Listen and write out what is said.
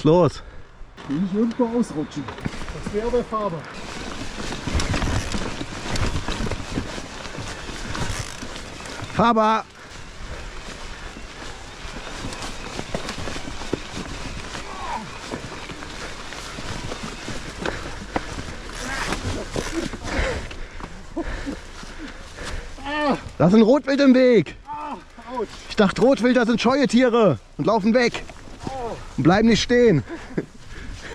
los? Will ich irgendwo ausrutschen. Das wäre der Farbe. Faber! Da ist ein Rotwild im Weg. Ich dachte, Rotwilder sind scheue Tiere und laufen weg und bleiben nicht stehen.